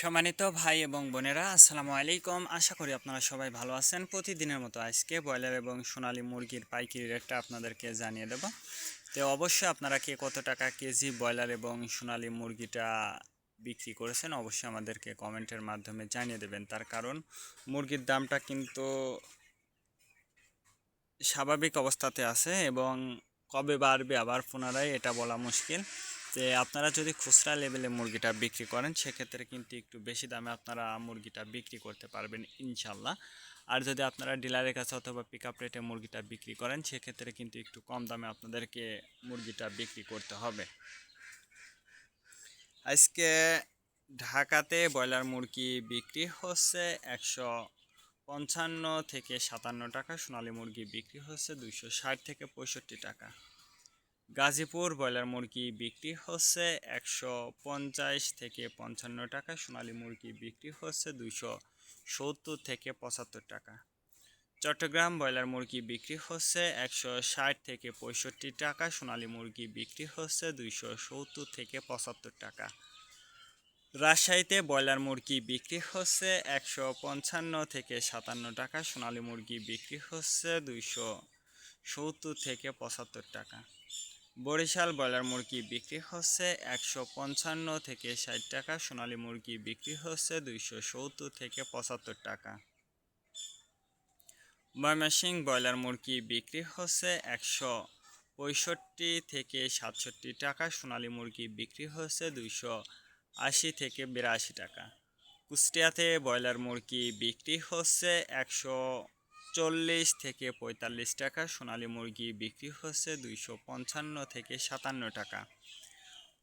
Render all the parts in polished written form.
সম্মানিত ভাই এবং বোনেরা, আসসালামু আলাইকুম। আশা করি আপনারা সবাই ভালো আছেন। প্রতিদিনের মতো আজকে ব্রয়লার এবং সোনালী মুরগির পাইকারি রেটটা আপনাদেরকে জানিয়ে দেব। তো অবশ্যই আপনারা কে কত টাকা কেজি ব্রয়লার এবং সোনালী মুরগিটা বিক্রি করেছেন অবশ্যই আমাদেরকে কমেন্টের মাধ্যমে জানিয়ে দেবেন। তার কারণ মুরগির দামটা কিন্তু স্বাভাবিক অবস্থাতে আছে এবং কবে বাড়বে আবার পুনরায় এটা বলা মুশকিল। যে আপনারা যদি খুচরা লেভেলে মুরগিটা বিক্রি করেন সেক্ষেত্রে কিন্তু একটু বেশি দামে আপনারা মুরগিটা বিক্রি করতে পারবেন ইনশাল্লাহ। আর যদি আপনারা ডিলারের কাছে অথবা পিক আপ রেটে মুরগিটা বিক্রি করেন সেক্ষেত্রে কিন্তু একটু কম দামে আপনাদেরকে মুরগিটা বিক্রি করতে হবে। আজকে ঢাকাতে ব্রয়লার মুরগি বিক্রি হচ্ছে 155 থেকে 57 টাকা, সোনালী মুরগি বিক্রি হচ্ছে 260 থেকে 65 টাকা। গাজীপুর ব্রয়লার মুরগি বিক্রি হচ্ছে 150 থেকে 55 টাকা, সোনালী মুরগি বিক্রি হচ্ছে 270 থেকে 75 টাকা। চট্টগ্রাম ব্রয়লার মুরগি বিক্রি হচ্ছে 160 থেকে 65 টাকা, সোনালী মুরগি বিক্রি হচ্ছে 270 থেকে 75 টাকা। রাজশাহীতে ব্রয়লার মুরগি বিক্রি হচ্ছে 155 থেকে 57 টাকা, সোনালী মুরগি বিক্রি হচ্ছে 270 থেকে 75 টাকা। বরিশাল ব্রয়লার মুরগি বিক্রি হচ্ছে 155 থেকে 60 টাকা, সোনালী মুরগি বিক্রি হচ্ছে 270 থেকে 75 টাকা। ময়মনসিংহ ব্রয়লার মুরগি বিক্রি হচ্ছে 165 থেকে 67 টাকা, সোনালী মুরগি বিক্রি হচ্ছে 280 থেকে 82 টাকা। কুষ্টিয়াতে ব্রয়লার মুরগি বিক্রি হচ্ছে 140 থেকে 45 টাকা, সোনালী মুরগি বিক্রি হচ্ছে 255 থেকে 57 টাকা।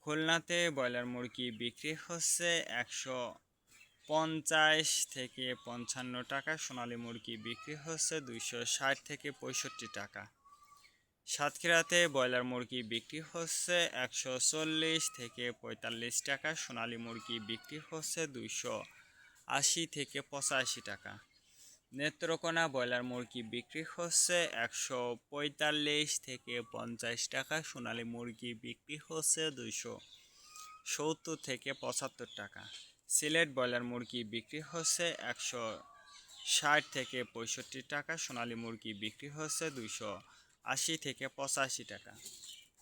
খুলনাতে ব্রয়লার মুরগি বিক্রি হচ্ছে 150 থেকে 55 টাকা, সোনালী মুরগি বিক্রি হচ্ছে 260 থেকে 65 টাকা। সাতক্ষীরাতে ব্রয়লার মুরগি বিক্রি হচ্ছে 140 থেকে 45 টাকা, সোনালী মুরগি বিক্রি হচ্ছে 280 থেকে 85 টাকা। নেত্রকোনা ব্রয়লার মুরগি বিক্রি হচ্ছে 145 থেকে 50 টাকা, সোনালী মুরগি বিক্রি হচ্ছে 270 থেকে 75 টাকা। সিলেট ব্রয়লার মুরগি বিক্রি হচ্ছে 160 থেকে 65 টাকা, সোনালী মুরগি বিক্রি হচ্ছে 280 থেকে 85 টাকা।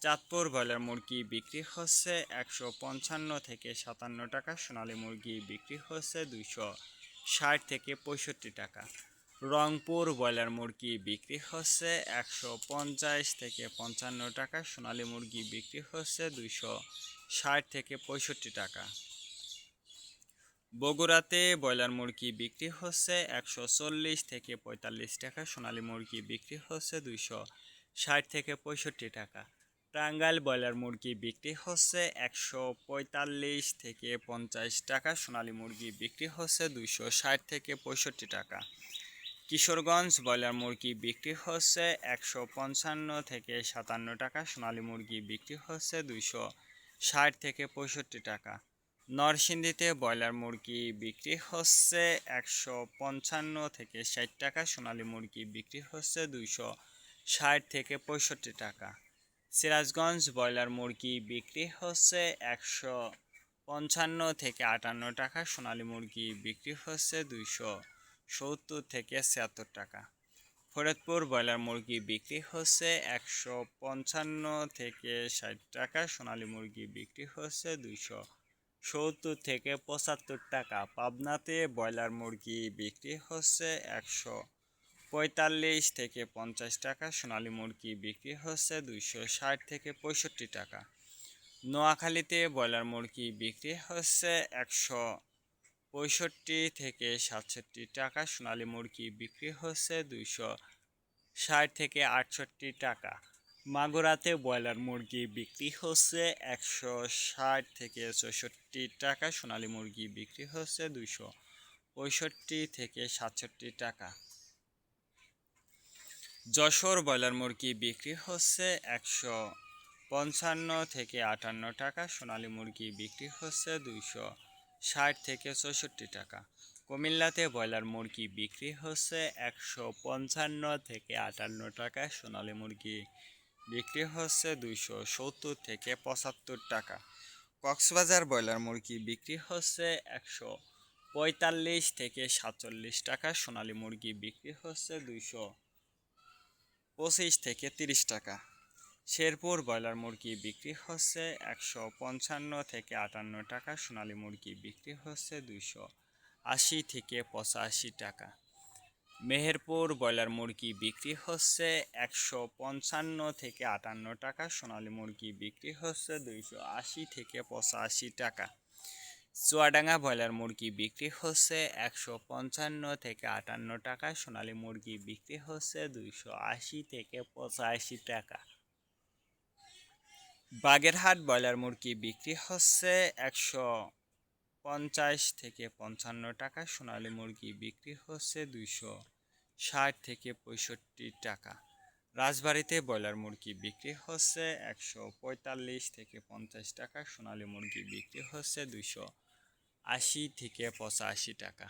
চাঁদপুর ব্রয়লার মুরগি বিক্রি হচ্ছে 155 থেকে 57 টাকা, সোনালী মুরগি বিক্রি হচ্ছে 260 থেকে 65 টাকা। রংপুর ব্রয়লার মুরগি বিক্রি হচ্ছে 150 থেকে 55 টাকা, সোনালী মুরগি বিক্রি হচ্ছে 260 থেকে 65 টাকা। বগুড়াতে ব্রয়লার মুরগি বিক্রি হচ্ছে 140 থেকে 45 টাকা, সোনালী মুরগি বিক্রি হচ্ছে 260 থেকে 65 টাকা। টাঙ্গাইল ব্রয়লার মুরগি বিক্রি হচ্ছে 145 থেকে 50 টাকা, সোনালী মুরগি বিক্রি হচ্ছে 260 থেকে 65 টাকা। কিশোরগঞ্জ ব্রয়লার মুরগি বিক্রি হচ্ছে 155 থেকে 57 টাকা, সোনালী মুরগি বিক্রি হচ্ছে 260 থেকে 65 টাকা। নরসিংদীতে ব্রয়লার মুরগি বিক্রি হচ্ছে 155 থেকে 60 টাকা, সোনালী মুরগি বিক্রি হচ্ছে 260 থেকে 65 টাকা। সিরাজগঞ্জ ব্রয়লার মুরগি বিক্রি হচ্ছে 155 থেকে 58 টাকা, সোনালী মুরগি বিক্রি হচ্ছে 270 থেকে 76 টাকা। ফরিদপুর ব্রয়লার মুরগি বিক্রি হচ্ছে 155 থেকে 60 টাকা, সোনালী মুরগি বিক্রি হচ্ছে 270 থেকে 75 টাকা। পাবনাতে ব্রয়লার মুরগি বিক্রি হচ্ছে 145 থেকে 50 টাকা, সোনালী মুরগি বিক্রি হচ্ছে 260 থেকে 65 টাকা। নোয়াখালীতে ব্রয়লার মুরগি বিক্রি হচ্ছে 165 থেকে 67 টাকা, সোনালী মুরগি বিক্রি হচ্ছে 260 থেকে 68 টাকা। মাগুরাতে ব্রয়লার মুরগি বিক্রি হচ্ছে 160 থেকে 64 টাকা, সোনালী মুরগি বিক্রি হচ্ছে 265 থেকে 67 টাকা। যশোর ব্রয়লার মুরগি বিক্রি হচ্ছে 155 থেকে 58 টাকা, সোনালী মুরগি বিক্রি হচ্ছে 260 থেকে 64 টাকা। কুমিল্লাতে ব্রয়লার মুরগি বিক্রি হচ্ছে 155 থেকে 58 টাকা, সোনালী মুরগি বিক্রি হচ্ছে 270 থেকে 75 টাকা। কক্সবাজার ব্রয়লার মুরগি বিক্রি হচ্ছে 145 থেকে 47 টাকা, সোনালী মুরগি বিক্রি হচ্ছে 225 থেকে 30 টাকা। শেরপুর ব্রয়লার মুরগি বিক্রি হচ্ছে 155 থেকে 58 টাকা, সোনালী মুরগি বিক্রি হচ্ছে 280 থেকে 85 টাকা। মেহেরপুর ব্রয়লার মুরগি বিক্রি হচ্ছে 155 থেকে 58 টাকা, সোনালী মুরগি বিক্রি হচ্ছে 280 থেকে 85 টাকা। চুয়াডাঙ্গা ব্রয়লার মুরগি বিক্রি হচ্ছে 155 থেকে 58 টাকা, সোনালী মুরগি বিক্রি হচ্ছে 280 থেকে 85 টাকা। বাগেরহাট ব্রয়লার মুরগি বিক্রি হচ্ছে 150 থেকে 55 টাকা, সোনালী মুরগি বিক্রি হচ্ছে 260 থেকে 65 টাকা। রাজবাড়ীতে ব্রয়লার মুরগি বিক্রি হচ্ছে 145 থেকে 50 টাকা, সোনালী মুরগি বিক্রি হচ্ছে 280 থেকে 85 টাকা।